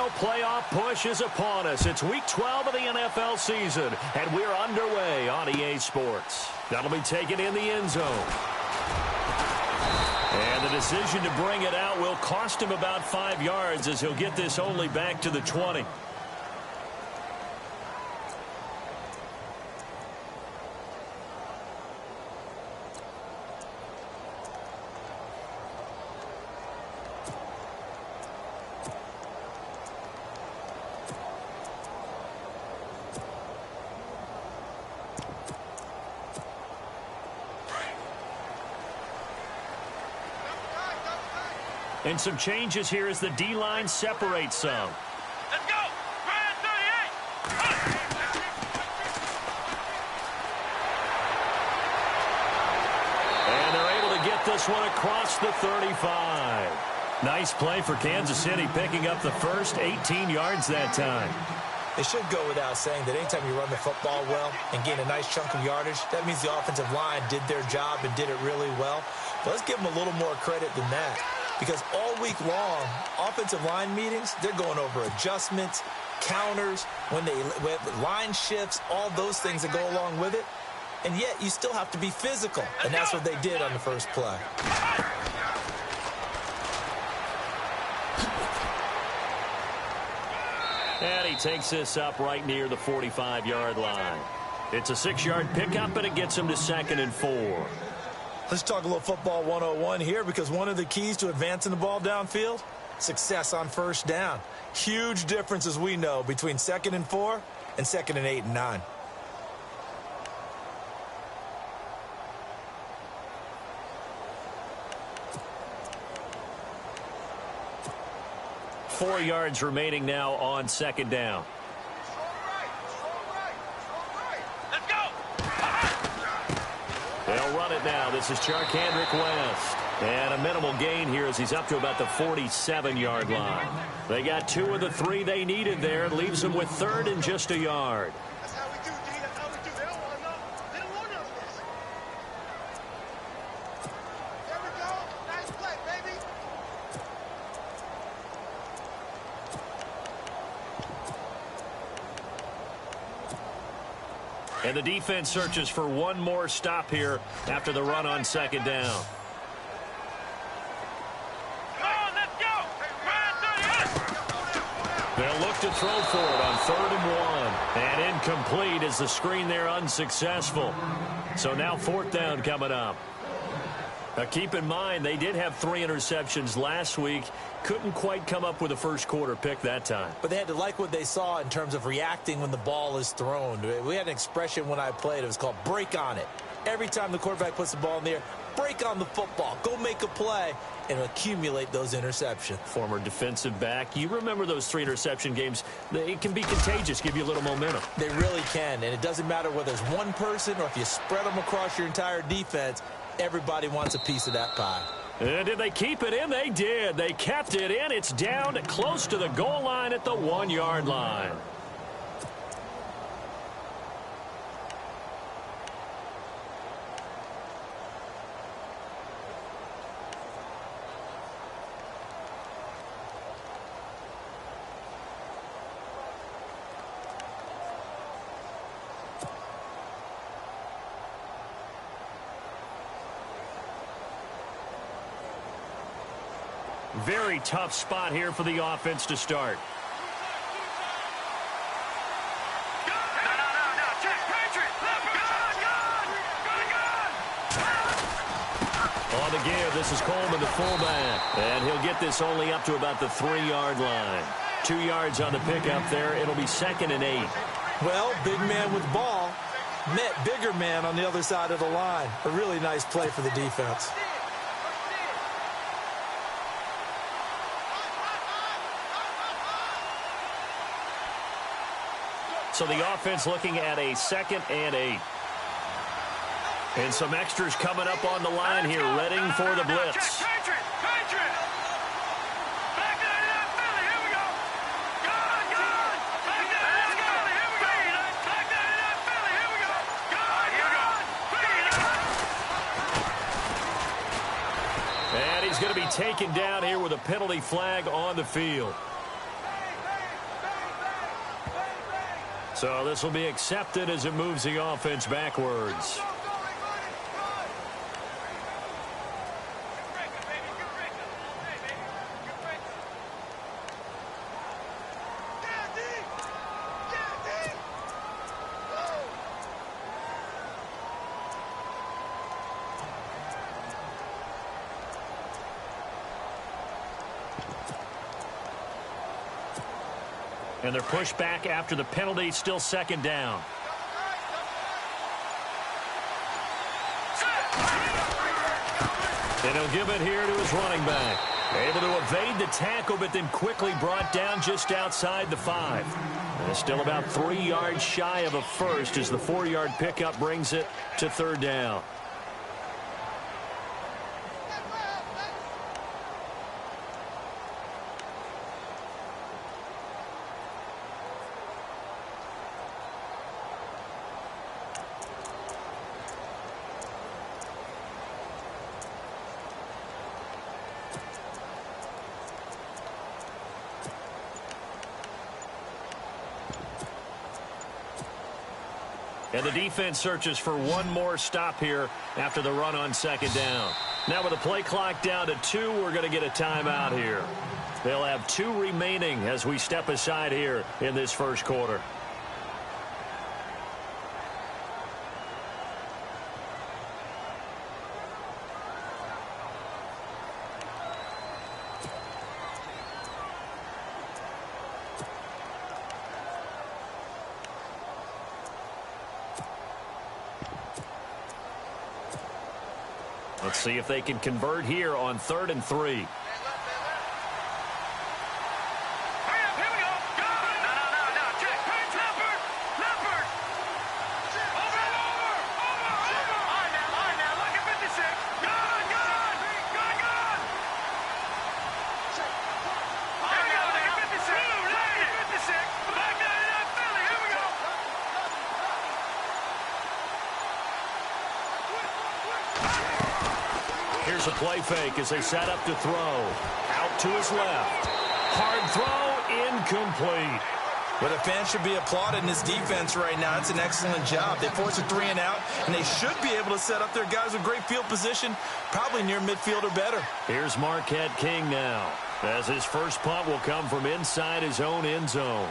final playoff push is upon us. It's Week 12 of the NFL season, and we're underway on EA Sports. That'll be taken in the end zone. And the decision to bring it out will cost him about 5 yards as he'll get this only back to the 20. And some changes here as the D-line separates some. Let's go! Ryan 38! And they're able to get this one across the 35. Nice play for Kansas City, picking up the first 18 yards that time. It should go without saying that anytime you run the football well and gain a nice chunk of yardage, that means the offensive line did their job and did it really well. But let's give them a little more credit than that. Because all week long, offensive line meetings, they're going over adjustments, counters, when line shifts, all those things that go along with it. And yet, you still have to be physical. And that's what they did on the first play. And he takes this up right near the 45-yard line. It's a 6-yard pickup, and it gets him to 2nd and 4. Let's talk a little football 101 here, because one of the keys to advancing the ball downfield, success on first down. Huge difference, as we know, between 2nd and 4 and 2nd and 8 and 9. Four yards remaining now on 2nd down. They'll run it now. This is Charkandrick West. And a minimal gain here as he's up to about the 47-yard line. They got 2 of the 3 they needed there. It leaves them with 3rd and just a yard. That's how we do, D. That's how we do. They don't want to know. They don't want none of this. There we go. Nice play, baby. And the defense searches for one more stop here after the run on 2nd down. Come on, let's go. Ryan 38. They'll look to throw for it on 3rd and 1. And incomplete as the screen there unsuccessful. So now 4th down coming up. Now keep in mind, they did have 3 interceptions last week. Couldn't quite come up with a first quarter pick that time. But they had to like what they saw in terms of reacting when the ball is thrown. We had an expression when I played. It was called break on it. Every time the quarterback puts the ball in the air, break on the football. Go make a play and accumulate those interceptions. Former defensive back. You remember those 3 interception games. It can be contagious, give you a little momentum. They really can. And it doesn't matter whether it's one person or if you spread them across your entire defense. Everybody wants a piece of that pie. And did they keep it in? They did. They kept it in. It's down close to the goal line at the 1-yard line. Very tough spot here for the offense to start. On the give, this is Coleman, the fullback. And he'll get this only up to about the 3-yard line. 2 yards on the pickup there. It'll be 2nd and 8. Well, big man with ball met bigger man on the other side of the line. A really nice play for the defense. So the offense looking at a 2nd and 8. And some extras coming up on the line here, readying for the blitz. And he's going to be taken down here with a penalty flag on the field. So this will be accepted as it moves the offense backwards. And they're pushed back after the penalty, still second down. And he'll give it here to his running back. Able to evade the tackle, but then quickly brought down just outside the 5. And still about 3 yards shy of a first as the 4-yard pickup brings it to third down. And the defense searches for one more stop here after the run on second down. Now with the play clock down to 2, we're going to get a timeout here. They'll have 2 remaining as we step aside here in this first quarter. Let's see if they can convert here on 3rd and 3. Here's a play fake as they set up to throw. Out to his left. Hard throw, incomplete. But a fan should be applauded in this defense right now. It's an excellent job. They force a 3 and out, and they should be able to set up their guys with great field position, probably near midfield or better. Here's Marquette King now, as his first punt will come from inside his own end zone.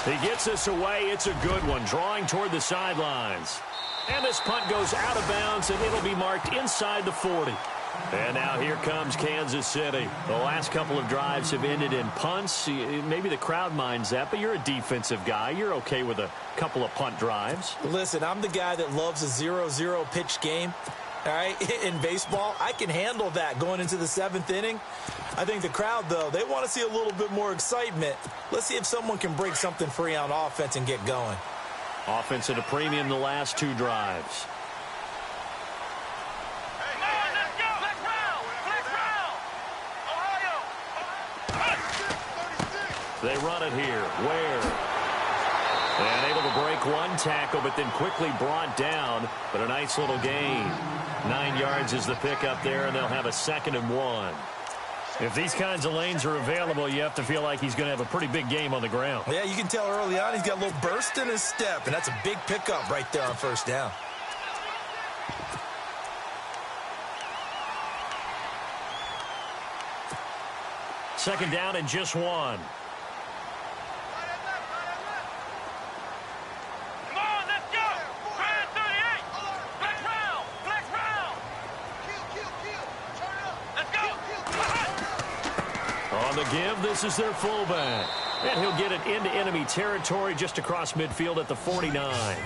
He gets this away. It's a good one, drawing toward the sidelines. And this punt goes out of bounds, and it'll be marked inside the 40. And now here comes Kansas City. The last couple of drives have ended in punts. Maybe the crowd minds that, but you're a defensive guy. You're okay with a couple of punt drives. Listen, I'm the guy that loves a 0-0 pitch game. All right, in baseball, I can handle that going into the 7th inning. I think the crowd, though, they want to see a little bit more excitement. Let's see if someone can break something free on offense and get going. Offense at a premium the last 2 drives. They run it here. Ware. And able to break one tackle, but then quickly brought down. But a nice little gain. 9 yards is the pickup there, and they'll have a 2nd and 1. If these kinds of lanes are available, you have to feel like he's going to have a pretty big game on the ground. Yeah, you can tell early on he's got a little burst in his step, and that's a big pickup right there on first down. Second down and just 1. On the give, this is their fullback. And he'll get it into enemy territory just across midfield at the 49.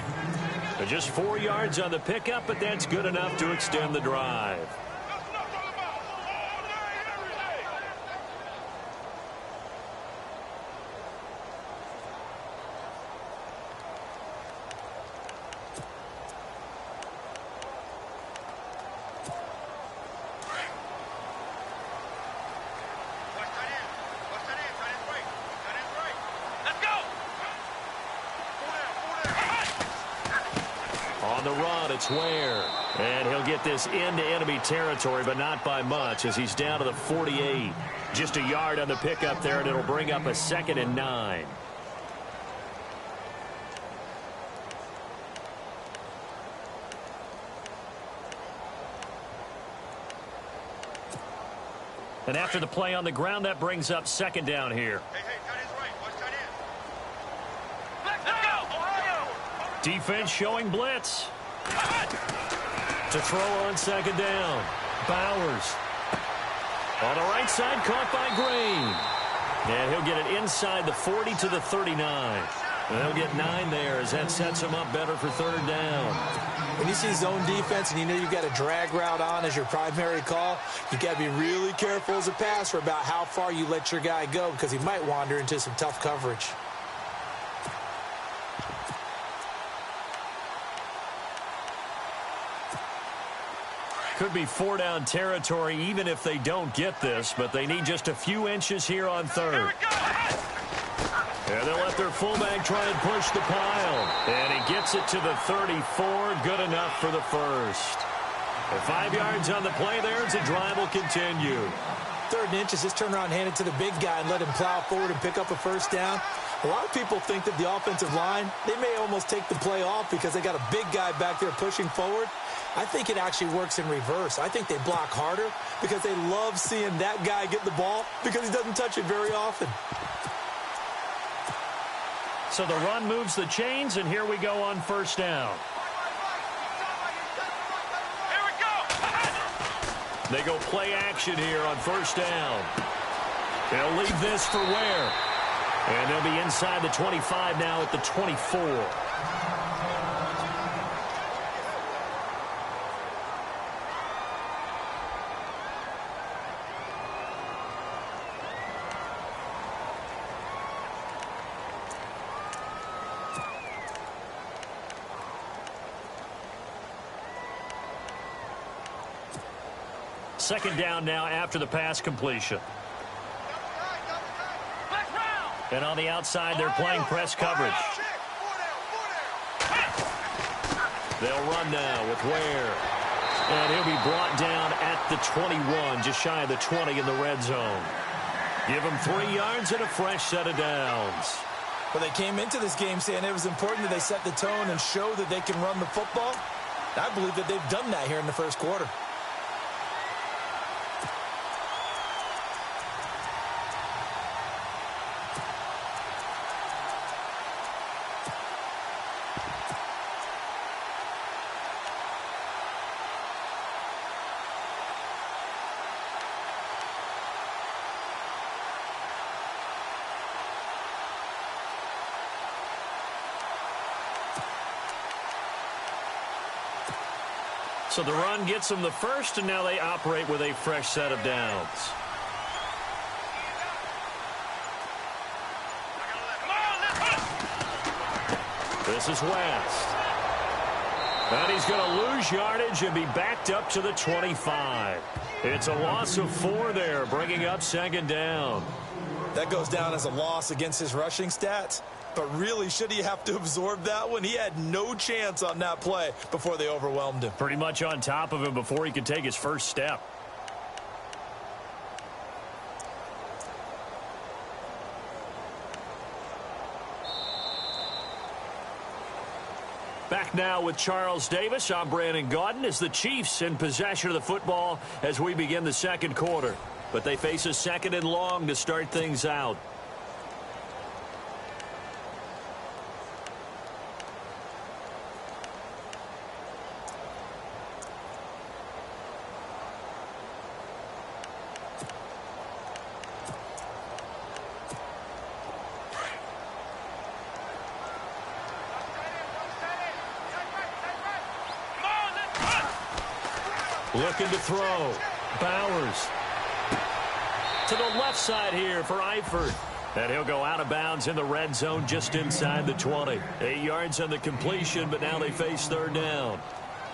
So just 4 yards on the pickup, but that's good enough to extend the drive. On the run, it's Ware. And he'll get this into enemy territory, but not by much as he's down to the 48. Just a yard on the pickup there, and it'll bring up a 2nd and 9. And after the play on the ground, that brings up 2nd down here. Hey, tight end's right. Watch tight end. Let's go, Ohio! Defense showing blitz. To throw on 2nd down. Bowers. On the right side, caught by Green. And he'll get it inside the 40 to the 39. And he'll get 9 there as that sets him up better for 3rd down. When you see zone defense and you know you've got a drag route on as your primary call, you got to be really careful as a passer about how far you let your guy go because he might wander into some tough coverage. Could be 4-down territory even if they don't get this, but they need just a few inches here on 3rd. And they'll let their fullback try and push the pile. And he gets it to the 34. Good enough for the 1st. And 5 yards on the play there as the drive will continue. 3rd and inches, just turn around and hand it to the big guy and let him plow forward and pick up a 1st down. A lot of people think that the offensive line, they may almost take the play off because they got a big guy back there pushing forward. I think it actually works in reverse. I think they block harder because they love seeing that guy get the ball because he doesn't touch it very often. So the run moves the chains, and here we go on 1st down. Here we go! They go play action here on 1st down. They'll leave this for Ware. And they'll be inside the 25 now at the 24. Second down now after the pass completion. And on the outside, they're playing press coverage. They'll run now with Ware. And he'll be brought down at the 21, just shy of the 20 in the red zone. Give them 3 yards and a fresh set of downs. Well, they came into this game saying it was important that they set the tone and show that they can run the football. I believe that they've done that here in the 1st quarter. So the run gets them the 1st, and now they operate with a fresh set of downs. This is West. And he's going to lose yardage and be backed up to the 25. It's a loss of 4 there, bringing up 2nd down. That goes down as a loss against his rushing stats. But really, should he have to absorb that one? He had no chance on that play before they overwhelmed him. Pretty much on top of him before he could take his first step. Back now with Charles Davis. I'm Brandon Gaudin as the Chiefs in possession of the football as we begin the 2nd quarter. But they face a 2nd and long to start things out. Looking to throw. Bowers. To the left side here for Eifert. And he'll go out of bounds in the red zone just inside the 20. 8 yards on the completion, but now they face 3rd down.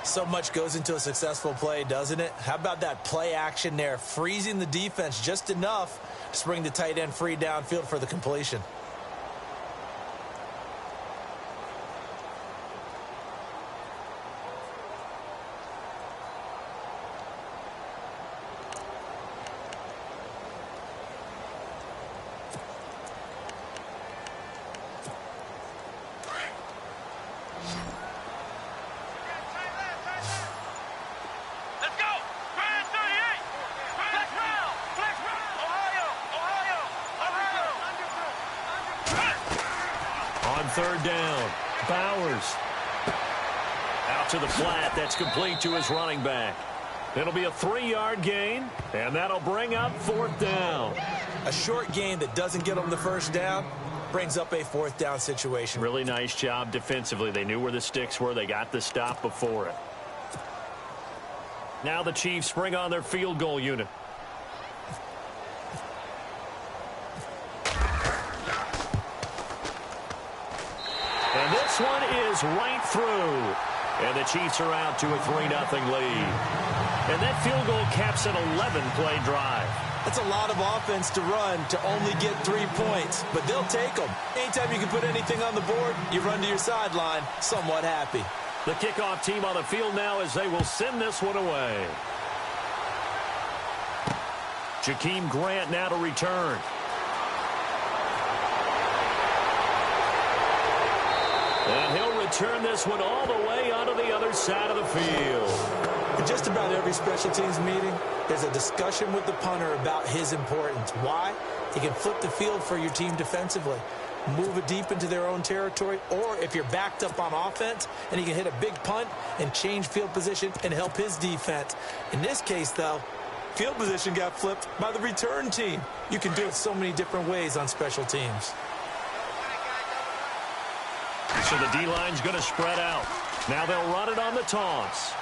So much goes into a successful play, doesn't it? How about that play action there? Freezing the defense just enough to bring the tight end free downfield for the completion. third down. Bowers. Out to the flat. That's complete to his running back. It'll be a 3-yard gain, and that'll bring up fourth down. A short gain that doesn't get them the first down brings up a fourth down situation. Really nice job defensively. They knew where the sticks were. They got the stop before it. Now the Chiefs bring on their field goal unit. And this one is right through. And the Chiefs are out to a 3-0 lead. And that field goal caps an 11-play drive. That's a lot of offense to run to only get 3 points, but they'll take them. Anytime you can put anything on the board, you run to your sideline somewhat happy. The kickoff team on the field now as they will send this one away. Jakeem Grant now to return. And he'll return this one all the way onto the other side of the field. In just about every special teams meeting, there's a discussion with the punter about his importance. Why? He can flip the field for your team defensively, move it deep into their own territory, or if you're backed up on offense, and he can hit a big punt and change field position and help his defense. In this case, though, field position got flipped by the return team. You can do it so many different ways on special teams. So the D-line's going to spread out. Now they'll run it on the toss.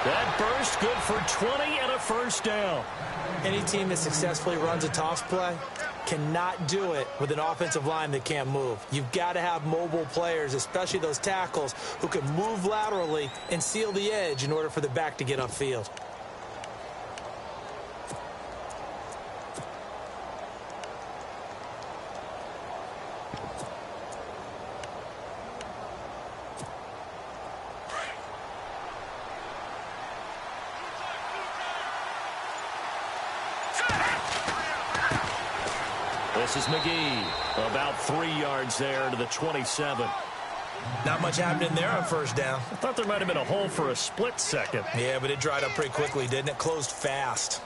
That burst good for 20 and a first down. Any team that successfully runs a toss play cannot do it with an offensive line that can't move. You've got to have mobile players, especially those tackles, who can move laterally and seal the edge in order for the back to get upfield. This is McGee, about 3 yards there to the 27. Not much happening there on first down. I thought there might have been a hole for a split second. Yeah, but it dried up pretty quickly, didn't it? Closed fast.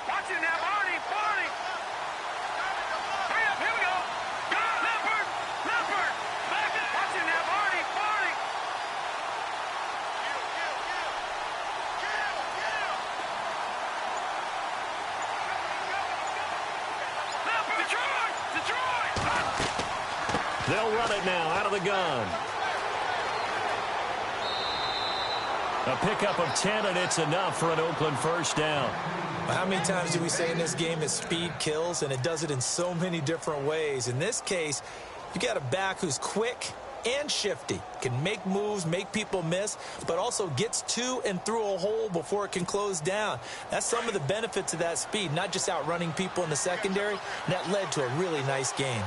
Watch it now, Barney, Barney. Hurry up, here we go. Go, Leopard, Leopard. Back it. Watch it now, Barney, Barney. Leopard, Detroit, Detroit. They'll run it now out of the gun. A pickup of 10, and it's enough for an Oakland first down. How many times do we say in this game that speed kills, and it does it in so many different ways? In this case, you got a back who's quick and shifty, can make moves, make people miss, but also gets to and through a hole before it can close down. That's some of the benefits of that speed, not just outrunning people in the secondary, and that led to a really nice game.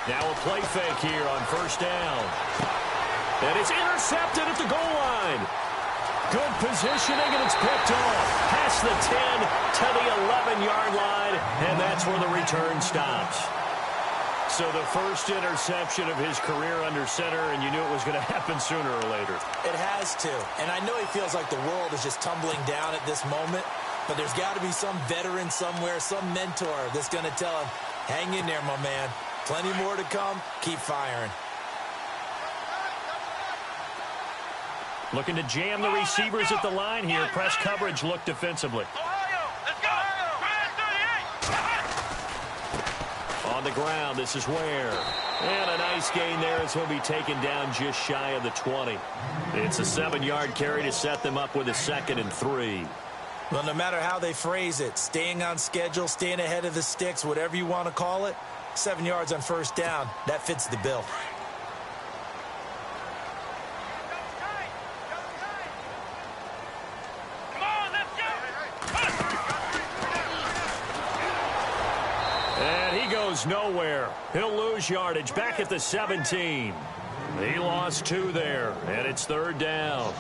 Now a play fake here on first down. And it's intercepted at the goal line. Good positioning, and it's picked off. Past the 10 to the 11-yard line, and that's where the return stops. So the first interception of his career under center, and you knew it was going to happen sooner or later. It has to. And I know he feels like the world is just tumbling down at this moment, but there's got to be some veteran somewhere, some mentor that's going to tell him, hang in there, my man. Plenty more to come. Keep firing. Looking to jam the receivers at the line here. Press coverage look defensively. Ohio, let's go. Grand 38. On the ground, this is Ware. And a nice gain there as he'll be taken down just shy of the 20. It's a 7-yard carry to set them up with a 2nd and 3. Well, no matter how they phrase it, staying on schedule, staying ahead of the sticks, whatever you want to call it, 7 yards on first down, that fits the bill. Come on, let's go. And he goes nowhere. He'll lose yardage back at the 17. He lost 2 there, and it's 3rd down.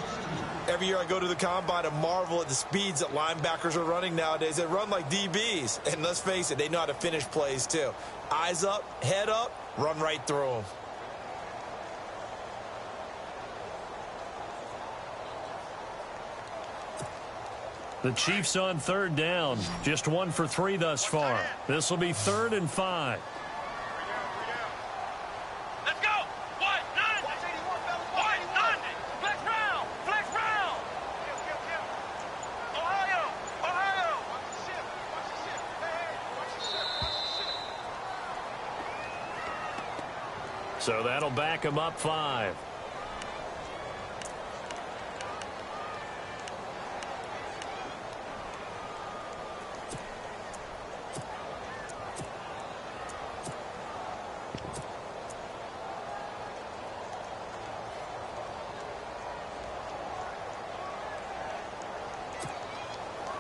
Every year I go to the combine and marvel at the speeds that linebackers are running nowadays. They run like DBs. And let's face it, they know how to finish plays too. Eyes up, head up, run right through them. The Chiefs on third down. Just 1 for 3 thus far. This will be 3rd and 5. Let's go. White, none. White, none. Flex round. Flex round. Ohio. Ohio. Watch the ship. Watch the ship. Hey, watch the ship. Watch the ship. So that'll back him up 5.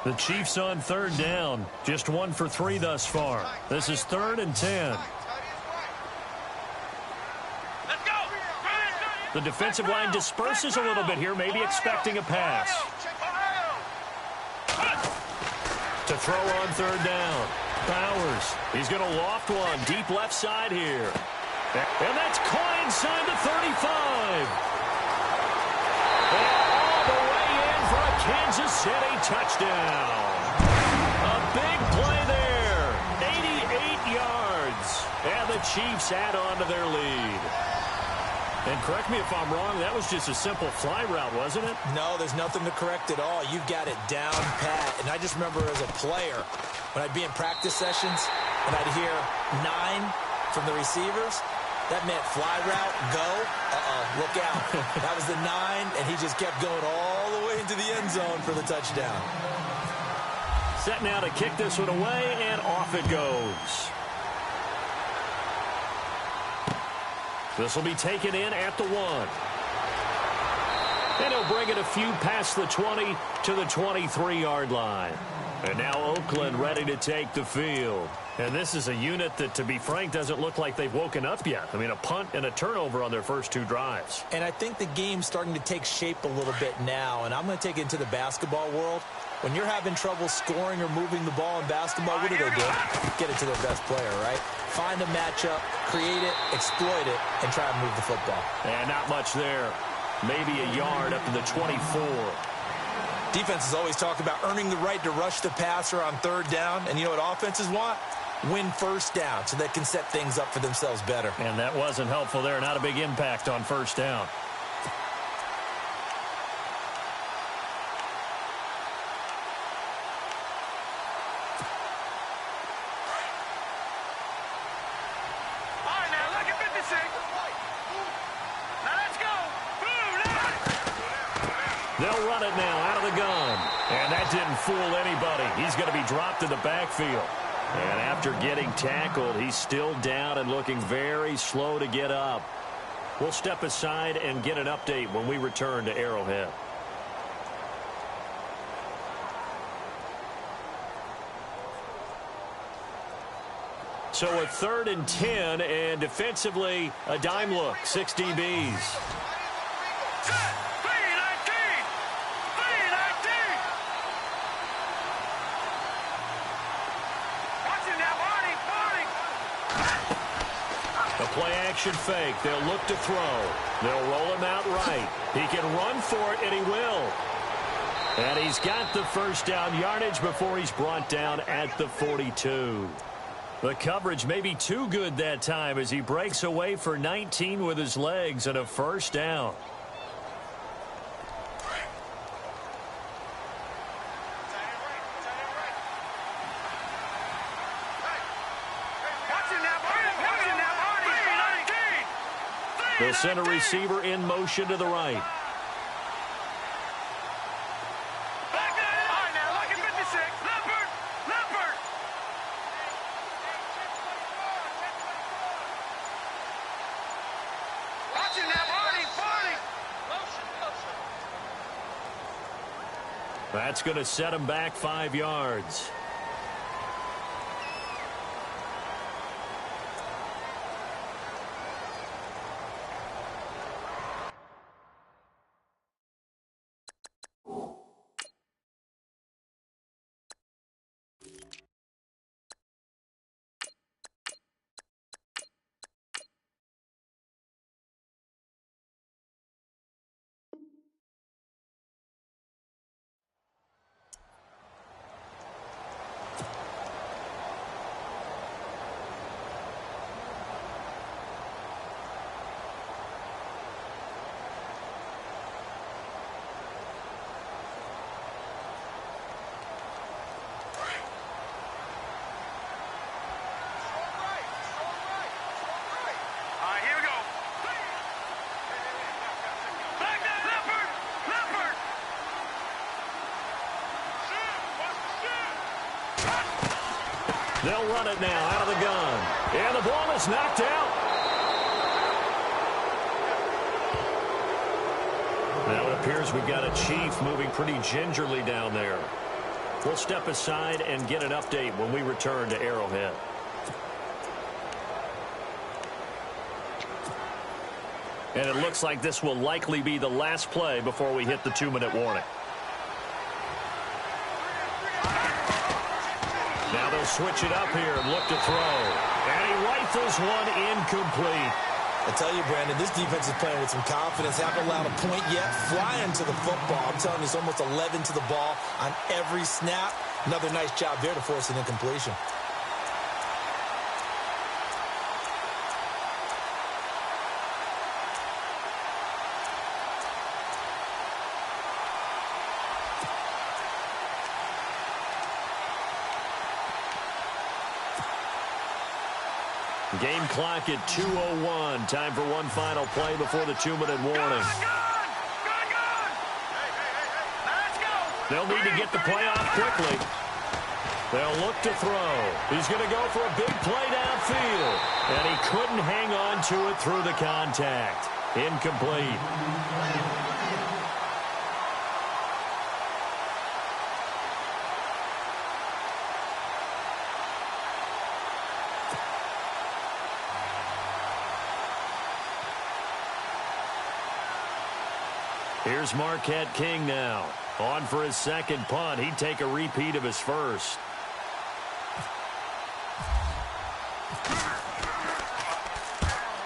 The Chiefs on third down. Just 1 for 3 thus far. This is 3rd and 10. Let's go. The defensive line disperses a little bit here, maybe expecting a pass. To throw on third down. Bowers. He's going to loft one deep left side here. And that's caught inside the 35. And all the way in for a Kansas City touchdown. A big play there. 88 yards. And the Chiefs add on to their lead. And correct me if I'm wrong, that was just a simple fly route, wasn't it? No, there's nothing to correct at all. You've got it down pat. And I just remember as a player, when I'd be in practice sessions and I'd hear 9 from the receivers, that meant fly route, go. Look out. That was the 9, and he just kept going all the way into the end zone for the touchdown. Set now to kick this one away, and off it goes. This will be taken in at the 1. And he'll bring it a few past the 20 to the 23-yard line. And now Oakland ready to take the field. And this is a unit that, to be frank, doesn't look like they've woken up yet. I mean, a punt and a turnover on their first 2 drives. And I think the game's starting to take shape a little bit now. And I'm going to take it into the basketball world. When you're having trouble scoring or moving the ball in basketball, what do? Get it to their best player, right? Find a matchup, create it, exploit it, and try and move the football. And not much there. Maybe a yard up to the 24. Defenses always talk about earning the right to rush the passer on third down. And you know what offenses want? Win first down so they can set things up for themselves better. And that wasn't helpful there. Not a big impact on first down. All right, now look at 56. Now let's go. They'll run it now out of the gun. And that didn't fool anybody. He's going to be dropped in the backfield. And after getting tackled, he's still down and looking very slow to get up. We'll step aside and get an update when we return to Arrowhead. So a 3rd and 10, and defensively, a dime look, 6 DBs. Play-action fake. They'll look to throw. They'll roll him out right. He can run for it, and he will. And he's got the first down yardage before he's brought down at the 42. The coverage may be too good that time as he breaks away for 19 with his legs and a first down. They'll send a receiver in motion to the right. All right, now look at 56. Leopard. Watch it now, Barney. That's going to set him back 5 yards. They'll run it now out of the gun. And the ball is knocked out. Now it appears we've got a Chief moving pretty gingerly down there. We'll step aside and get an update when we return to Arrowhead. And it looks like this will likely be the last play before we hit the 2-minute warning. Now they'll switch it up here and look to throw. And he rifles one incomplete. I tell you, Brandon, this defense is playing with some confidence. Haven't allowed a point yet. Flying to the football. I'm telling you, it's almost 11 to the ball on every snap. Another nice job there to force an incompletion. Game clock at 2:01. Time for one final play before the 2-minute warning. They'll need to get the play off quickly. They'll look to throw. He's going to go for a big play downfield. And he couldn't hang on to it through the contact. Incomplete. Here's Marquette King now. On for his second punt. He'd take a repeat of his first.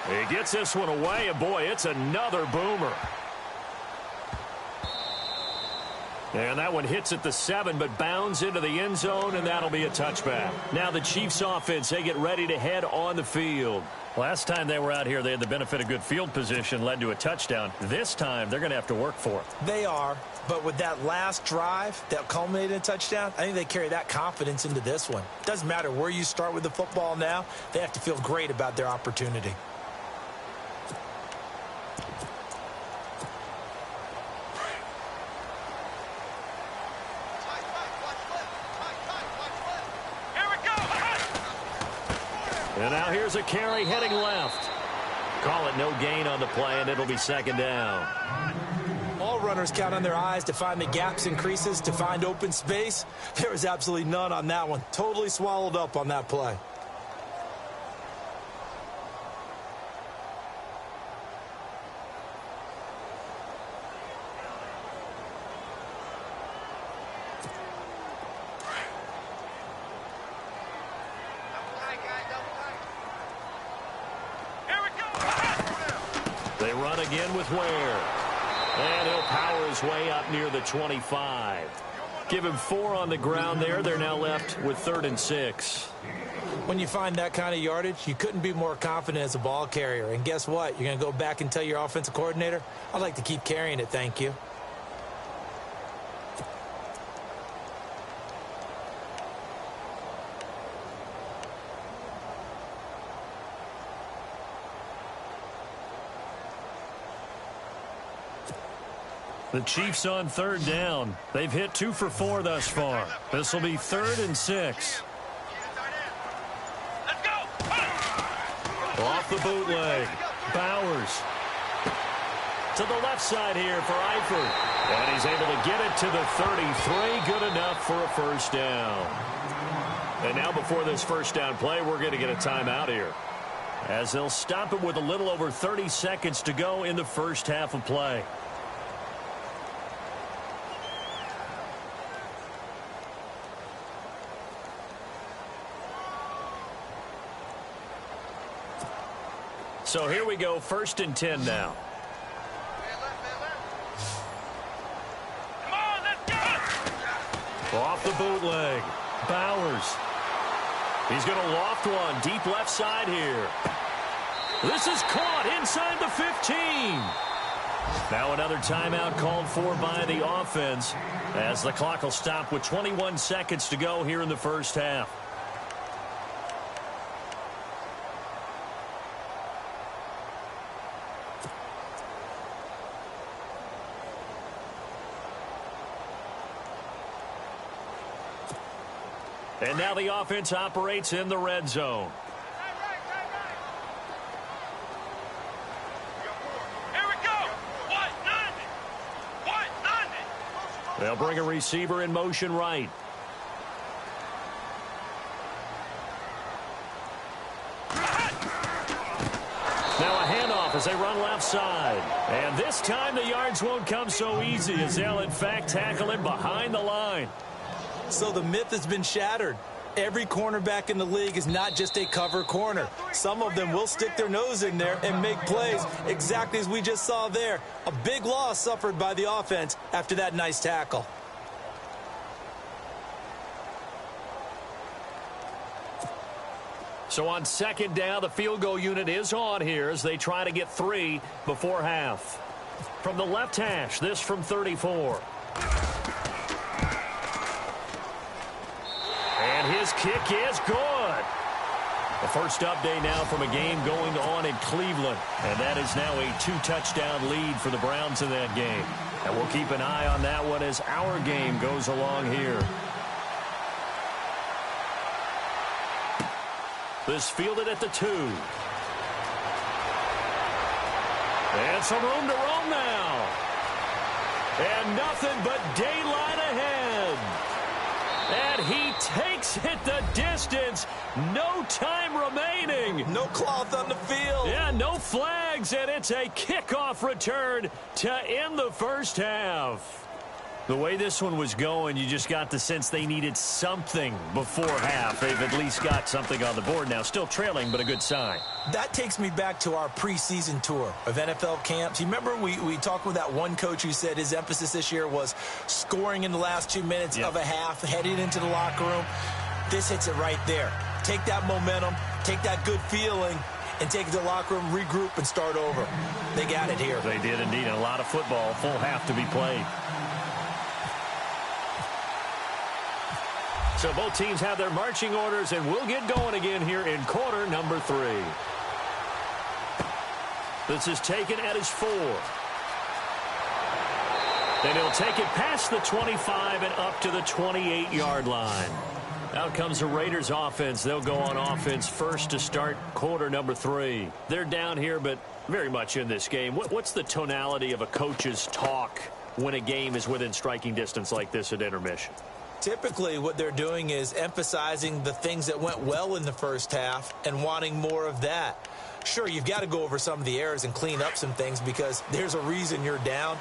He gets this one away, and boy, it's another boomer. And that one hits at the 7, but bounds into the end zone, and that'll be a touchback. Now the Chiefs offense, they get ready to head on the field. Last time they were out here, they had the benefit of good field position, led to a touchdown. This time, they're going to have to work for it. They are, but with that last drive that culminated in a touchdown, I think they carry that confidence into this one. Doesn't matter where you start with the football now, they have to feel great about their opportunity. And now here's a carry heading left. Call it no gain on the play, and it'll be second down. All runners count on their eyes to find the gaps and creases, to find open space. There was absolutely none on that one. Totally swallowed up on that play. They run again with Ware. And he'll power his way up near the 25. Give him 4 on the ground there. They're now left with 3rd and 6. When you find that kind of yardage, you couldn't be more confident as a ball carrier. And guess what? You're going to go back and tell your offensive coordinator, I'd like to keep carrying it, thank you. The Chiefs on 3rd down. They've hit 2 for 4 thus far. This will be 3rd and 6. Let's go. Off the bootleg. Bowers. To the left side here for Eifert. And he's able to get it to the 33. Good enough for a first down. And now before this first down play, we're going to get a timeout here, as they'll stop it with a little over 30 seconds to go in the first half of play. So here we go, 1st and 10 now. Come on, let's go! Off the bootleg. Bowers. He's going to loft one deep left side here. This is caught inside the 15. Now another timeout called for by the offense as the clock will stop with 21 seconds to go here in the first half. And now the offense operates in the red zone. Here we go! What? Nothing! What? Nothing! They'll bring a receiver in motion right. Now a handoff as they run left side. And this time the yards won't come so easy as they'll in fact tackle him behind the line. So the myth has been shattered. Every cornerback in the league is not just a cover corner. Some of them will stick their nose in there and make plays exactly as we just saw there. A big loss suffered by the offense after that nice tackle. So on 2nd down, the field goal unit is on here as they try to get 3 before half. From the left hash, this from 34. And his kick is good. The first update now from a game going on in Cleveland. And that is now a 2-touchdown lead for the Browns in that game. And we'll keep an eye on that one as our game goes along here. This fielded at the 2. And some room to roam now. And nothing but daylight ahead. And he takes it the distance. No time remaining. No cloth on the field. Yeah, no flags, and it's a kickoff return to end the first half. The way this one was going, you just got the sense they needed something before half. They've at least got something on the board now. Still trailing, but a good sign. That takes me back to our preseason tour of NFL camps. You remember we talked with that one coach who said his emphasis this year was scoring in the last 2 minutes of a half, heading into the locker room. This hits it right there. Take that momentum, take that good feeling, and take it to the locker room, regroup, and start over. They got it here. They did indeed. A lot of football, full half to be played. So both teams have their marching orders, and we'll get going again here in quarter number 3. This is taken at his 4. Then he'll take it past the 25 and up to the 28-yard line. Out comes the Raiders offense. They'll go on offense first to start quarter number 3. They're down here, but very much in this game. What's the tonality of a coach's talk when a game is within striking distance like this at intermission? Typically, what they're doing is emphasizing the things that went well in the first half and wanting more of that. Sure, you've got to go over some of the errors and clean up some things because there's a reason you're down.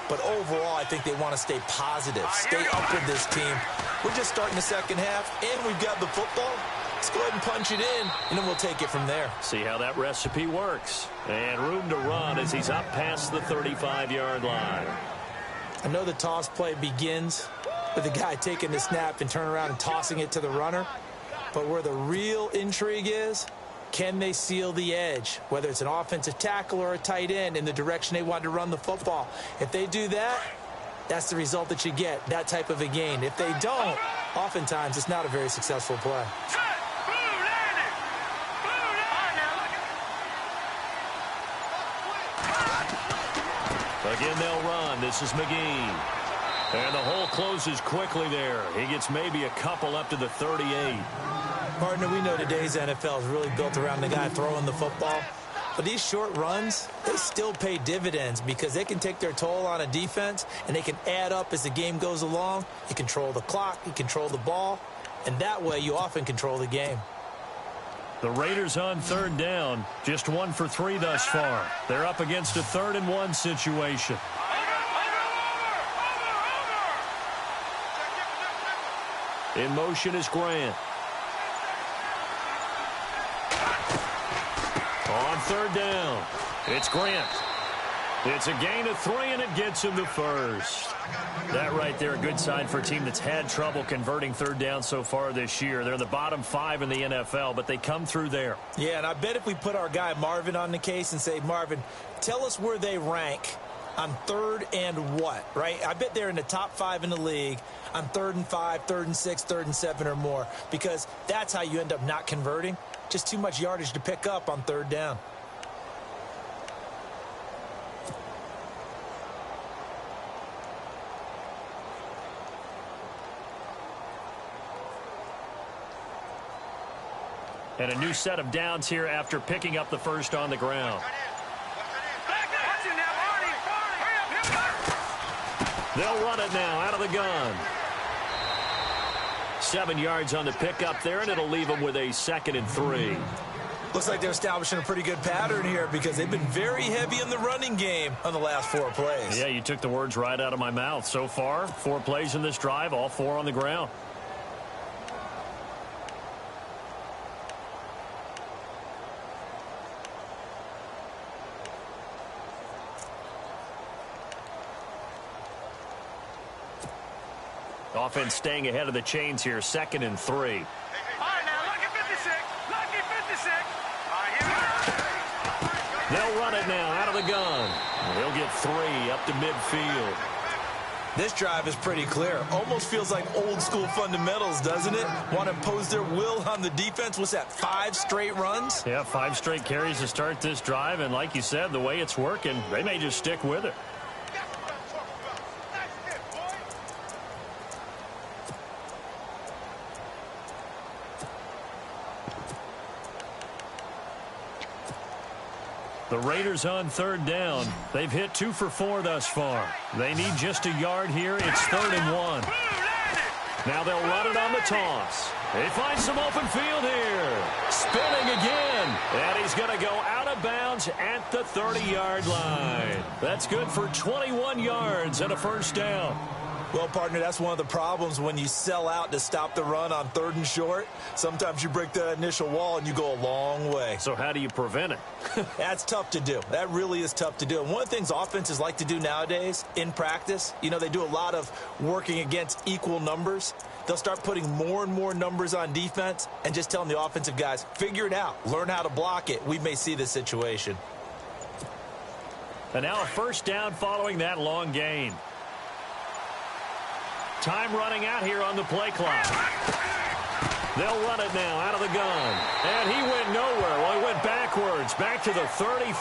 But overall, I think they want to stay positive, stay up with this team. We're just starting the second half, and we've got the football. Let's go ahead and punch it in, and then we'll take it from there. See how that recipe works. And room to run as he's up past the 35-yard line. I know the toss play begins with the guy taking the snap and turning around and tossing it to the runner. But where the real intrigue is, can they seal the edge, whether it's an offensive tackle or a tight end, in the direction they want to run the football? If they do that, that's the result that you get, that type of a gain. If they don't, oftentimes it's not a very successful play. Again, they'll run. This is McGee. And the hole closes quickly there. He gets maybe a couple up to the 38. Partner, we know today's NFL is really built around the guy throwing the football. But these short runs, they still pay dividends because they can take their toll on a defense and they can add up as the game goes along. You control the clock, you control the ball, and that way you often control the game. The Raiders on 3rd down, just 1 for 3 thus far. They're up against a 3rd and 1 situation. In motion is Grant. On third down, it's Grant. It's a gain of 3, and it gets him the first. That right there, a good sign for a team that's had trouble converting third down so far this year. They're in the bottom 5 in the NFL, but they come through there. Yeah, and I bet if we put our guy Marvin on the case and say, Marvin, tell us where they rank on third and what, right? I bet they're in the top 5 in the league on 3rd and 5, 3rd and 6, 3rd and 7 or more, because that's how you end up not converting. Just too much yardage to pick up on third down. And a new set of downs here after picking up the first on the ground. They'll run it now out of the gun. 7 yards on the pickup there, and it'll leave them with a 2nd and 3. Looks like they're establishing a pretty good pattern here because they've been very heavy in the running game on the last 4 plays. Yeah, you took the words right out of my mouth. So far, 4 plays in this drive, all 4 on the ground. Offense staying ahead of the chains here, 2nd and 3. All right, now, lucky 56. Lucky 56. All right, here we go. They'll run it now out of the gun. They'll get 3 up to midfield. This drive is pretty clear. Almost feels like old school fundamentals, doesn't it? Want to impose their will on the defense. What's that, 5 straight runs? Yeah, 5 straight carries to start this drive. And like you said, the way it's working, they may just stick with it. The Raiders on third down. They've hit 2 for 4 thus far. They need just a yard here. It's 3rd and 1. Now they'll run it on the toss. They find some open field here. Spinning again. And he's going to go out of bounds at the 30-yard line. That's good for 21 yards and a first down. Well, partner, that's one of the problems when you sell out to stop the run on 3rd and short. Sometimes you break that initial wall and you go a long way. So how do you prevent it? That's tough to do. That really is tough to do. And one of the things offenses like to do nowadays in practice, you know, they do a lot of working against equal numbers. They'll start putting more and more numbers on defense and just telling the offensive guys, figure it out. Learn how to block it. We may see this situation. And now a first down following that long gain. Time running out here on the play clock. They'll run it now out of the gun. And he went nowhere. Well, he went backwards, back to the 33.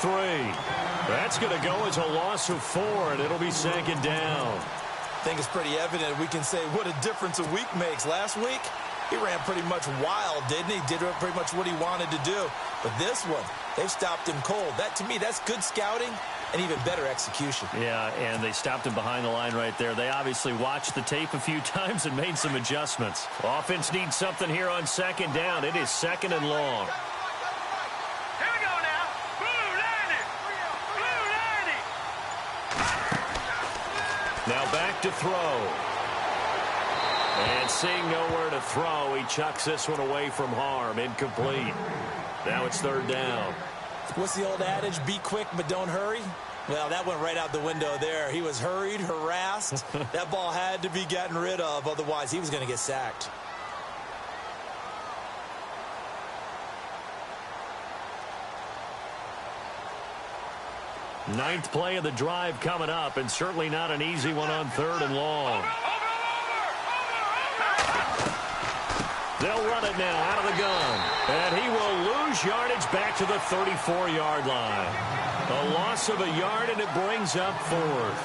That's going to go as a loss of 4, and it'll be 2nd down. I think it's pretty evident. We can say what a difference a week makes. Last week, he ran pretty much wild, didn't he? Did pretty much what he wanted to do. But this one, they've stopped him cold. That, to me, that's good scouting and even better execution. Yeah, and they stopped him behind the line right there. They obviously watched the tape a few times and made some adjustments. Offense needs something here on 2nd down. It is 2nd and long. Here we go now. Blue 90. Blue 90. Now back to throw. And seeing nowhere to throw, he chucks this one away from harm. Incomplete. Now it's 3rd down. What's the old adage? Be quick, but don't hurry. Well, that went right out the window there. He was hurried, harassed. That ball had to be gotten rid of. Otherwise, he was going to get sacked. Ninth play of the drive coming up, and certainly not an easy one on 3rd and long. They'll run it now out of the gun. And he will lose yardage back to the 34-yard line. A loss of a yard, and it brings up 4th.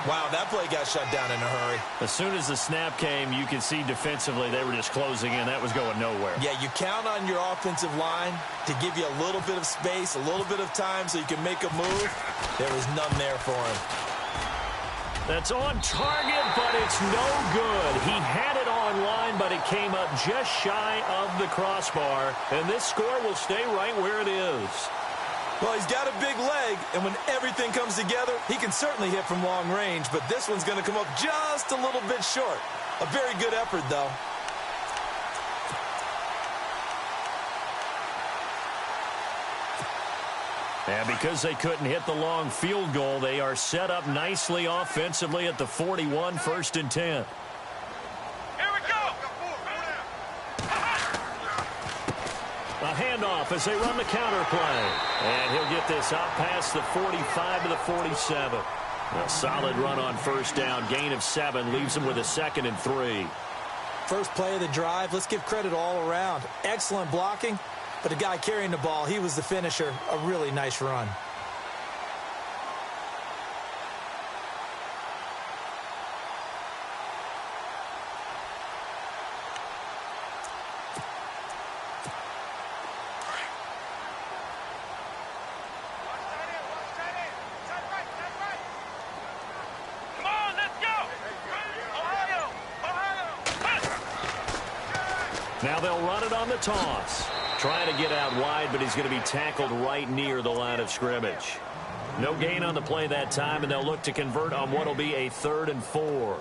Wow, that play got shut down in a hurry. As soon as the snap came, you could see defensively they were just closing in. That was going nowhere. Yeah, you count on your offensive line to give you a little bit of space, a little bit of time so you can make a move. There was none there for him. That's on target, but it's no good. He had it on line, but it came up just shy of the crossbar. And this score will stay right where it is. Well, he's got a big leg, and when everything comes together, he can certainly hit from long range, but this one's going to come up just a little bit short. A very good effort, though. And because they couldn't hit the long field goal, they are set up nicely offensively at the 41, 1st and 10. Here we go. A handoff as they run the counter play. And he'll get this out past the 45 to the 47. A solid run on 1st down. Gain of 7 leaves them with a 2nd and 3. First play of the drive, let's give credit all around. Excellent blocking, but the guy carrying the ball, he was the finisher. A really nice run. Come on, let's go. Ohio. Now they'll run it on the toss. Trying to get out wide, but he's going to be tackled right near the line of scrimmage. No gain on the play that time, and they'll look to convert on what will be a 3rd and 4.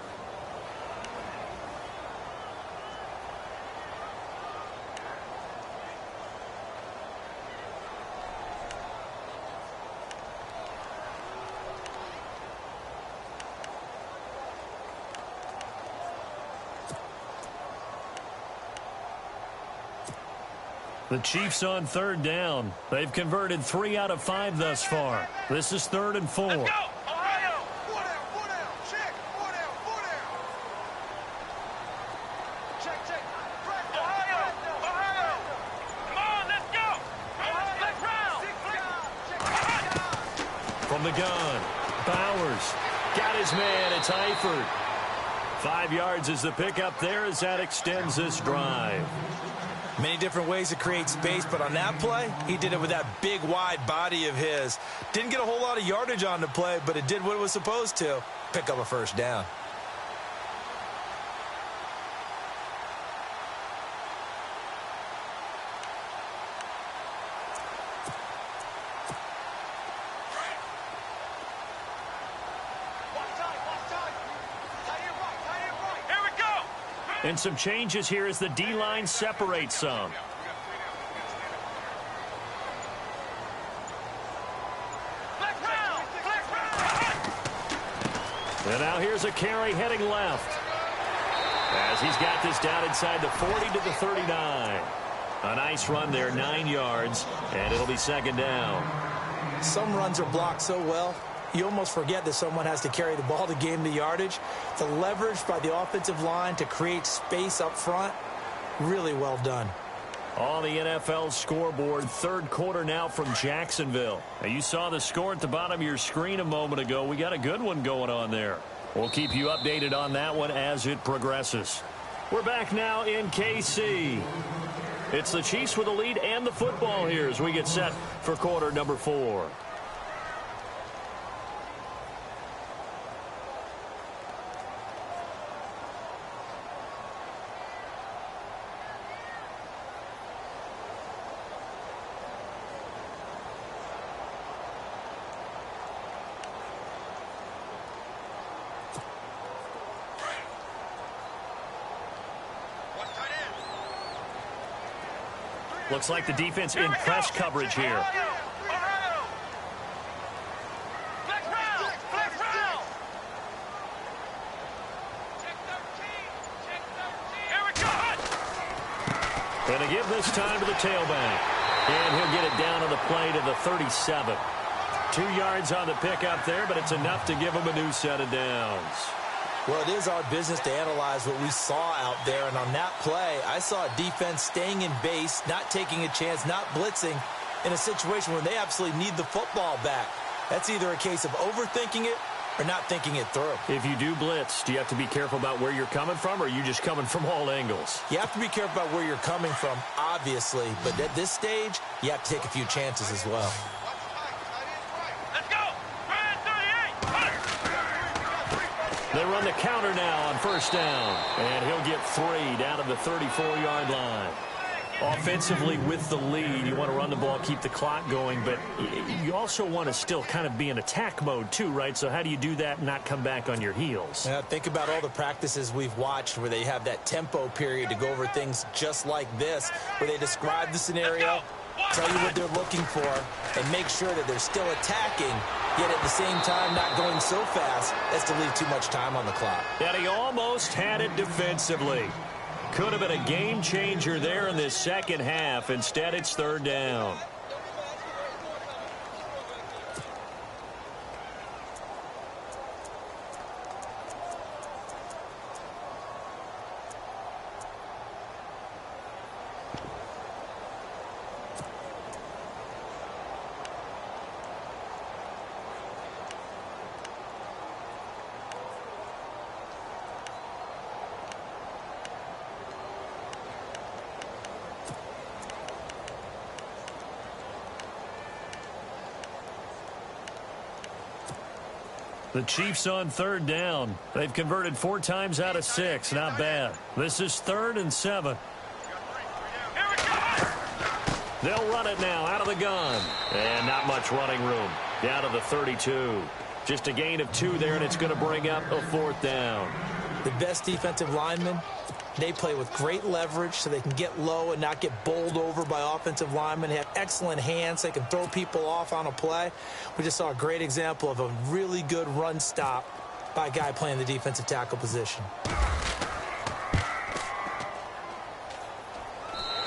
The Chiefs on 3rd down. They've converted 3 out of 5 thus far. This is 3rd and 4. Let's go. Ohio. Four down, check. Four down. Check. Ohio. Come on, let's go. Let's round. From the gun, Bowers got his man. It's Eifert. 5 yards is the pickup there as that extends this drive. Many different ways to create space, but on that play, he did it with that big, wide body of his. Didn't get a whole lot of yardage on the play, but it did what it was supposed to. Pick up a 1st down. Here we go. And some changes here as the D-line separates some. Let's round. And now here's a carry heading left. As he's got this down inside the 40 to the 39. A nice run there, 9 yards, and it'll be 2nd down. Some runs are blocked so well, you almost forget that someone has to carry the ball to gain the yardage. The leverage by the offensive line to create space up front, really well done. On the NFL scoreboard, 3rd quarter now from Jacksonville. Now, you saw the score at the bottom of your screen a moment ago. We got a good one going on there. We'll keep you updated on that one as it progresses. We're back now in KC. It's the Chiefs with the lead and the football here as we get set for quarter number 4. Looks like the defense in press coverage here. Ohio. Let's round. Check 13. Here we go. And to give this time to the tailback. And he'll get it down on the play to the 37. 2 yards on the pickup there, but it's enough to give him a new set of downs. Well, it is our business to analyze what we saw out there, and on that play, I saw a defense staying in base, not taking a chance, not blitzing in a situation where they absolutely need the football back. That's either a case of overthinking it or not thinking it through. If you do blitz, do you have to be careful about where you're coming from, or are you just coming from all angles? You have to be careful about where you're coming from, obviously, but at this stage, you have to take a few chances as well. Let's go. Ryan 38. They run the counter now on 1st down, and he'll get 3 down to the 34-yard line. Offensively with the lead, you want to run the ball, keep the clock going, but you also want to still kind of be in attack mode too, right? So how do you do that and not come back on your heels? Yeah, think about all the practices we've watched where they have that tempo period to go over things just like this, where they describe the scenario, tell you what they're looking for, and make sure that they're still attacking, yet at the same time not going so fast as to leave too much time on the clock. And he almost had it defensively. Could have been a game changer there in this second half. Instead, it's third down. The Chiefs on third down. They've converted 4 times out of 6. Not bad. This is 3rd and 7. They'll run it now out of the gun. And not much running room. Down to the 32. Just a gain of 2 there, and it's going to bring up a 4th down. The best defensive linemen, they play with great leverage so they can get low and not get bowled over by offensive linemen. They have excellent hands. They can throw people off on a play. We just saw a great example of a really good run stop by a guy playing the defensive tackle position.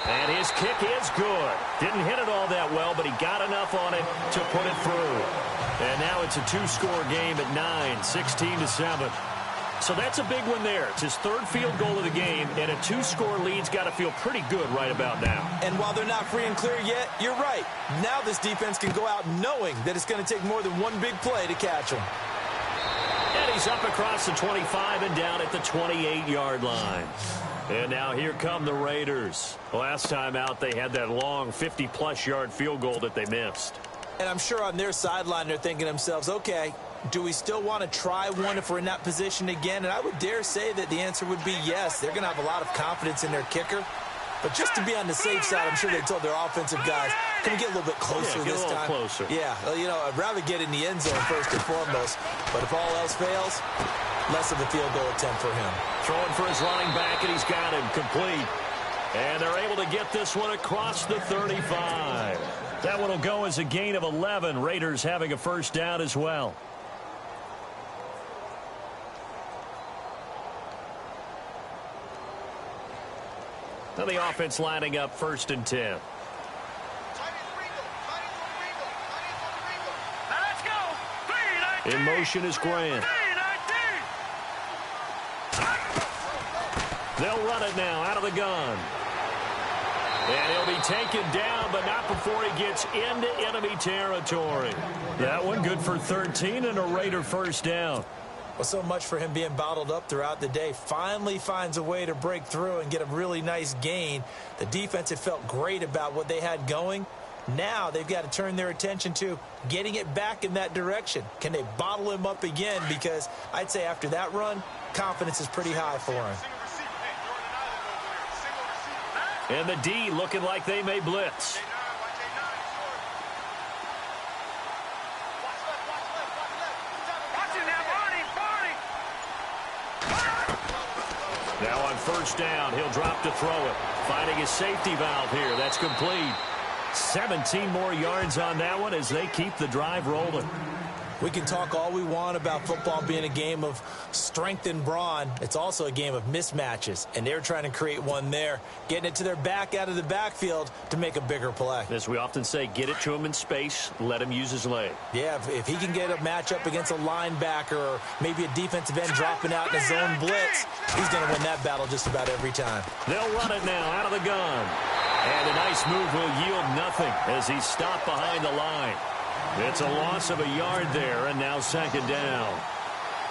And his kick is good. Didn't hit it all that well, but he got enough on it to put it through. And now it's a 2-score game at 9, 16-7. So that's a big one there. It's his 3rd field goal of the game, and a 2-score lead's got to feel pretty good right about now. And while they're not free and clear yet, you're right. Now this defense can go out knowing that it's going to take more than one big play to catch them. And he's up across the 25 and down at the 28-yard line. And now here come the Raiders. Last time out, they had that long 50-plus yard field goal that they missed. And I'm sure on their sideline they're thinking to themselves, okay, do we still want to try one if we're in that position again? And I would dare say that the answer would be yes. They're going to have a lot of confidence in their kicker. But just to be on the safe side, I'm sure they told their offensive guys, can we get a little bit closer this time? Get a little closer. Yeah, well, you know, I'd rather get in the end zone first and foremost. But if all else fails, less of a field goal attempt for him. Throwing for his running back, and he's got him complete. And they're able to get this one across the 35. That one will go as a gain of 11. Raiders having a first down as well. Now the offense lining up 1st and 10. Now let's go. 3-19. In motion is Grant. 3-19. They'll run it now out of the gun. And he'll be taken down, but not before he gets into enemy territory. That one good for 13 and a Raider first down. Well, so much for him being bottled up throughout the day. Finally finds a way to break through and get a really nice gain. The defense had felt great about what they had going. Now they've got to turn their attention to getting it back in that direction. Can they bottle him up again? Because I'd say after that run, confidence is pretty high for him. And the D looking like they may blitz. Now on first down, he'll drop to throw it. Finding his safety valve here. That's complete. 17 more yards on that one as they keep the drive rolling. We can talk all we want about football being a game of strength and brawn. It's also a game of mismatches, and they're trying to create one there, getting it to their back out of the backfield to make a bigger play. As we often say, get it to him in space, let him use his leg. Yeah, if he can get a matchup against a linebacker or maybe a defensive end dropping out in a zone blitz, he's going to win that battle just about every time. They'll run it now out of the gun. And a nice move will yield nothing as he's stopped behind the line. It's a loss of a yard there, and now second down.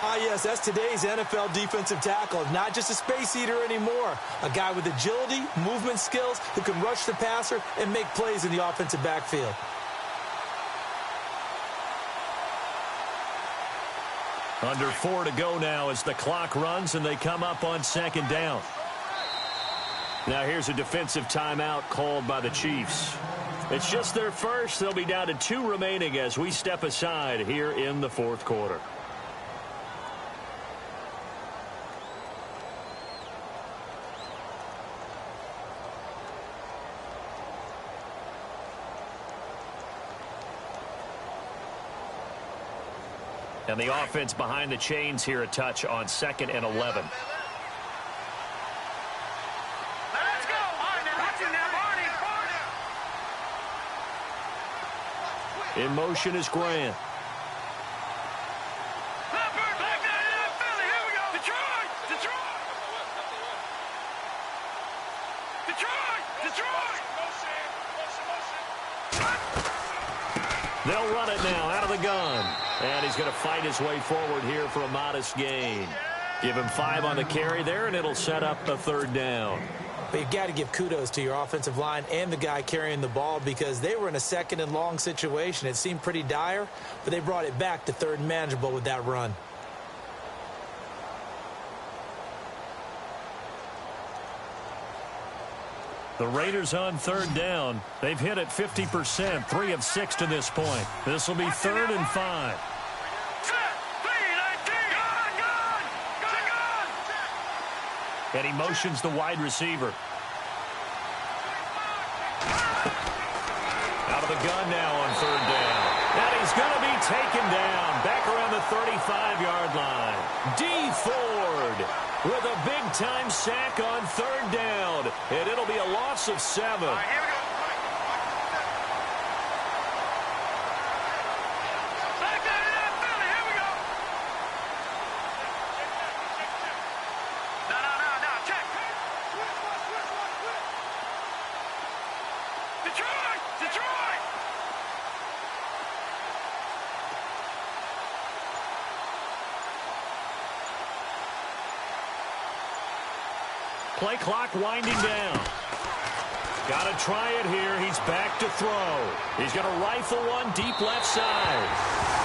Ah, yes, that's today's NFL defensive tackle. Not just a space eater anymore. A guy with agility, movement skills, who can rush the passer and make plays in the offensive backfield. Under 4 to go now as the clock runs, and they come up on second down. Now here's a defensive timeout called by the Chiefs. It's just their first. They'll be down to 2 remaining as we step aside here in the fourth quarter. And the offense behind the chains here a touch on 2nd and 11. Let's go. Watch it now, Barney. In motion is Grant. Leopard, back down in Philly. Here we go. Detroit. They'll run it now out of the gun. And he's going to fight his way forward here for a modest gain. Give him 5 on the carry there, and it'll set up a 3rd down. But you've got to give kudos to your offensive line and the guy carrying the ball because they were in a 2nd and long situation. It seemed pretty dire, but they brought it back to 3rd and manageable with that run. The Raiders on 3rd down. They've hit it 50%, 3 of 6 to this point. This will be 3rd and 5. And he motions the wide receiver. Out of the gun now on 3rd down. And he's going to be taken down back around the 35-yard line. D. Ford with a big-time sack on 3rd down. And it'll be a loss of 7. All right, here we go. Back down in Philly. Here we go. No. Check. Detroit. Play clock winding down. Got to try it here. He's back to throw. He's going to rifle one deep left side.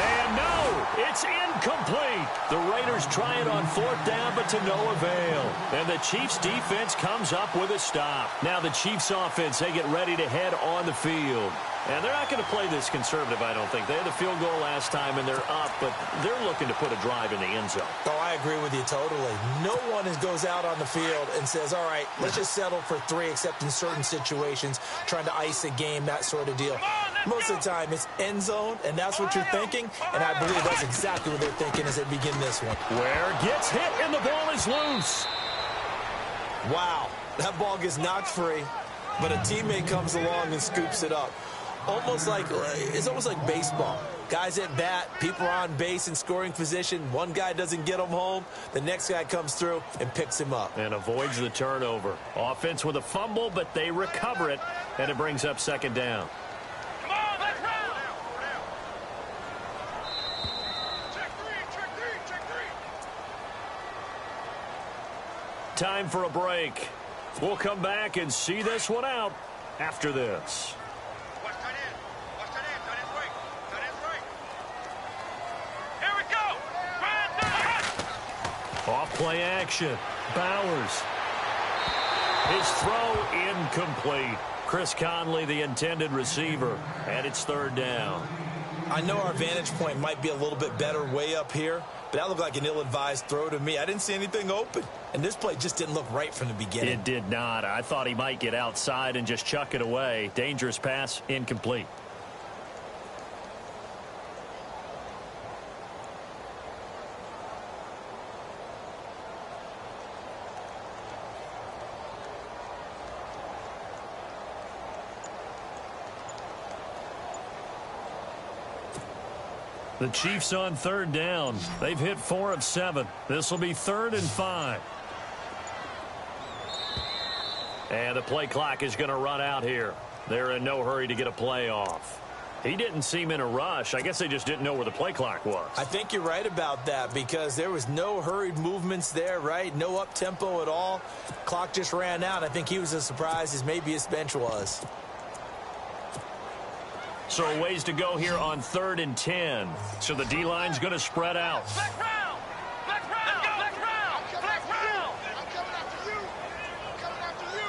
And no, it's incomplete. The Raiders try it on 4th down, but to no avail. And the Chiefs defense comes up with a stop. Now the Chiefs offense, they get ready to head on the field. And they're not going to play this conservative, I don't think. They had the field goal last time, and they're up, but they're looking to put a drive in the end zone. Oh, I agree with you totally. No one goes out on the field and says, all right, let's just settle for 3, except in certain situations, trying to ice a game, that sort of deal. Most of the time, it's end zone, and that's what you're thinking, and I believe that's exactly what they're thinking as they begin this one. Ware gets hit, and the ball is loose. Wow, that ball gets knocked free, but a teammate comes along and scoops it up. It's almost like baseball. Guys at bat, people are on base in scoring position. One guy doesn't get him home. The next guy comes through and picks him up. And avoids the turnover. Offense with a fumble, but they recover it, and it brings up 2nd down. Come on, let's roll. Check three. Time for a break. We'll come back and see this one out after this. Watch tight end. Tight end's right. Here we go. Off play action. Bowers. His throw incomplete. Chris Conley, the intended receiver, and it's 3rd down. I know our vantage point might be a little bit better way up here, but that looked like an ill-advised throw to me. I didn't see anything open, and this play just didn't look right from the beginning. It did not. I thought he might get outside and just chuck it away. Dangerous pass, incomplete. The Chiefs on 3rd down. They've hit 4 of 7. This will be 3rd and 5. And the play clock is going to run out here. They're in no hurry to get a play off. He didn't seem in a rush. I guess they just didn't know where the play clock was. I think you're right about that because there was no hurried movements there, right? No up-tempo at all. Clock just ran out. I think he was as surprised as maybe his bench was. So a ways to go here on 3rd and 10. So the D-line's going to spread out. Let's round. I'm coming after you.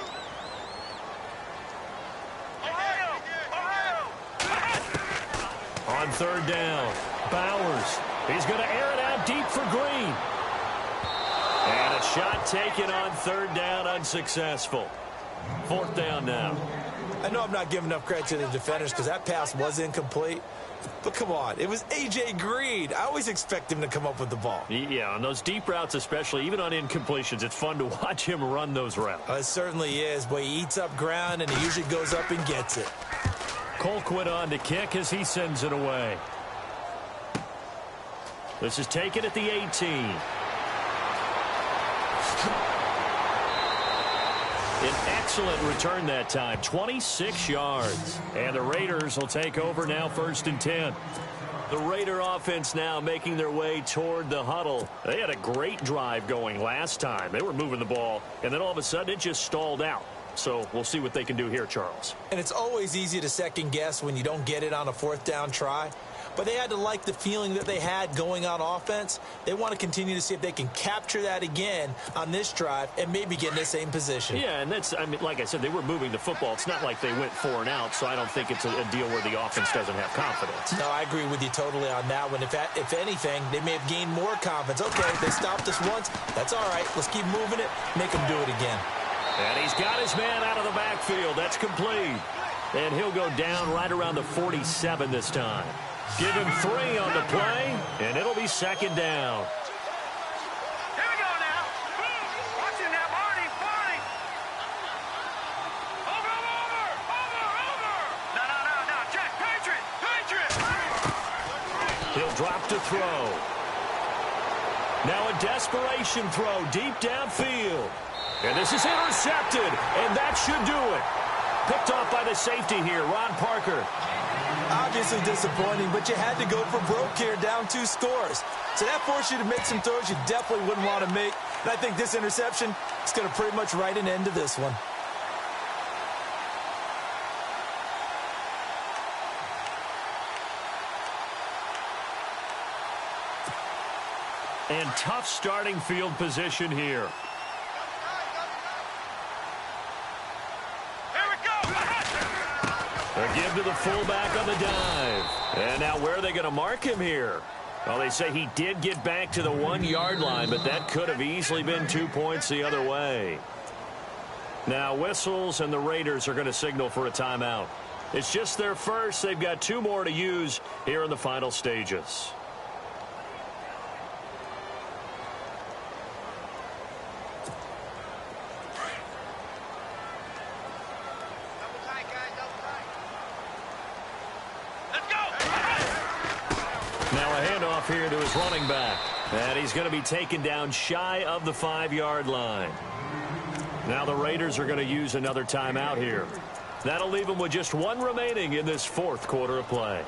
Ohio. On 3rd down, Bowers. He's going to air it out deep for Green. And a shot taken on 3rd down, unsuccessful. Fourth down now. I know I'm not giving enough credit to the defenders because that pass was incomplete. But come on, it was A.J. Green. I always expect him to come up with the ball. Yeah, on those deep routes especially, even on incompletions, it's fun to watch him run those routes. It certainly is, but he eats up ground and he usually goes up and gets it. Colquitt on to kick as he sends it away. This is taken at the 18. An excellent return that time, 26 yards. And the Raiders will take over now, 1st and 10. The Raider offense now making their way toward the huddle. They had a great drive going last time. They were moving the ball, and then all of a sudden it just stalled out. So we'll see what they can do here, Charles. And it's always easy to second guess when you don't get it on a 4th down try. But they had to like the feeling that they had going on offense. They want to continue to see if they can capture that again on this drive and maybe get in the same position. Yeah, and that's, I mean, like I said, they were moving the football. It's not like they went 4 and out, so I don't think it's a deal where the offense doesn't have confidence. No, I agree with you totally on that one. If anything, they may have gained more confidence. Okay, they stopped us once. That's all right. Let's keep moving it, make them do it again. And he's got his man out of the backfield. That's complete. And he'll go down right around the 47 this time. Give him 3 on the play, and it'll be 2nd down. Here we go now. Watching that, Marty. Over. No. Jack, Patriot. He'll drop to throw. Now a desperation throw deep downfield. And this is intercepted, and that should do it. Picked off by the safety here, Ron Parker. Obviously disappointing, but you had to go for broke here, down 2 scores. So that forced you to make some throws you definitely wouldn't want to make. And I think this interception is going to pretty much write an end to this one. And tough starting field position here. A give to the fullback on the dive. And now where are they going to mark him here? Well, they say he did get back to the 1-yard line, but that could have easily been 2 points the other way. Now whistles, and the Raiders are going to signal for a timeout. It's just their first. They've got 2 more to use here in the final stages. Here to his running back. And he's going to be taken down shy of the 5-yard line. Now the Raiders are going to use another timeout here. That'll leave them with just 1 remaining in this 4th quarter of play.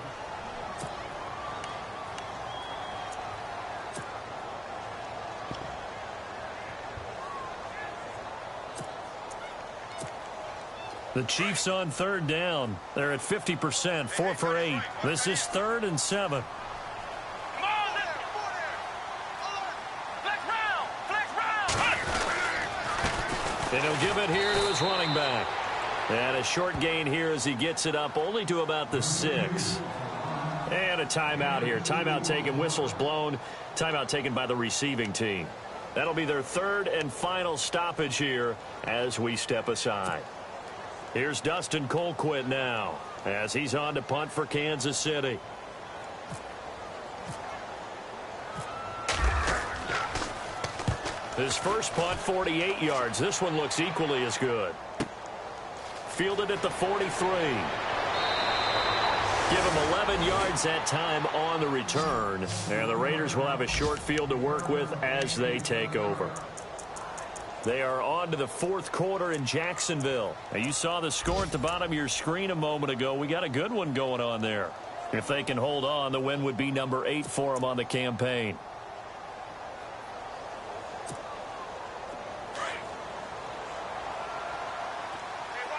The Chiefs on 3rd down. They're at 50%, 4 for 8. This is 3rd and 7. And he'll give it here to his running back. And a short gain here as he gets it up only to about the 6. And a timeout here. Timeout taken, whistles blown. Timeout taken by the receiving team. That'll be their 3rd and final stoppage here as we step aside. Here's Dustin Colquitt now as he's on to punt for Kansas City. His first punt, 48 yards. This one looks equally as good. Fielded at the 43. Give him 11 yards that time on the return. And the Raiders will have a short field to work with as they take over. They are on to the 4th quarter in Jacksonville. Now, you saw the score at the bottom of your screen a moment ago. We got a good one going on there. If they can hold on, the win would be number 8 for them on the campaign.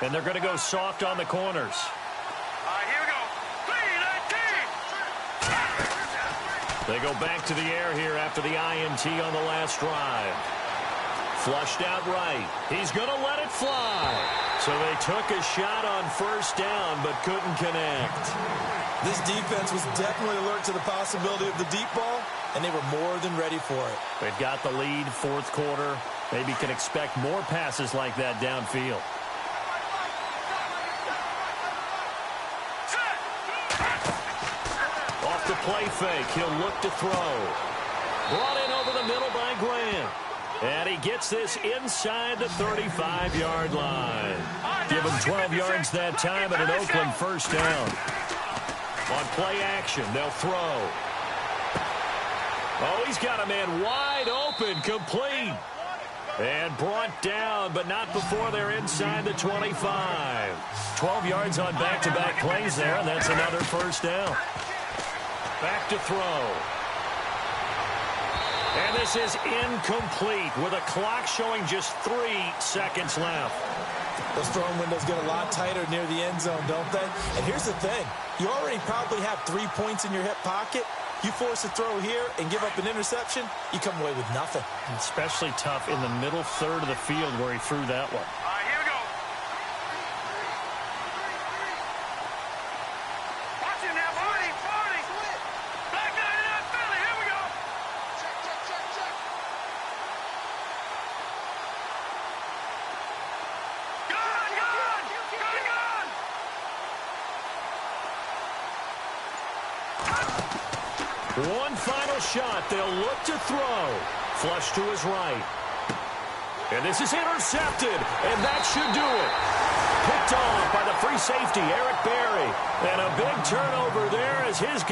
And they're going to go soft on the corners. All right, here we go. 3-19. They go back to the air here after the INT on the last drive. Flushed out right. He's going to let it fly. So they took a shot on 1st down but couldn't connect. This defense was definitely alert to the possibility of the deep ball, and they were more than ready for it. They've got the lead, 4th quarter. Maybe can expect more passes like that downfield. play fake. He'll look to throw. Brought in over the middle by Graham. And he gets this inside the 35-yard line. Give him 12 yards that time and an Oakland first down. On play action, they'll throw. Oh, he's got a man wide open, complete. And brought down, but not before they're inside the 25. 12 yards on back-to-back plays there, and that's another first down. Back to throw. And this is incomplete with a clock showing just 3 seconds left. Those throwing windows get a lot tighter near the end zone, don't they? And here's the thing. You already probably have 3 points in your hip pocket. You force a throw here and give up an interception, you come away with nothing. Especially tough in the middle third of the field where he threw that one. All right, here we go. Watch him now, 40. Black guy in that Philly. Here we go. Check. Gun. One final shot. They'll look to throw. Flush to his right. And this is intercepted. And that should do it. Picked off by the free safety, Eric Berry. And a big turnover there as his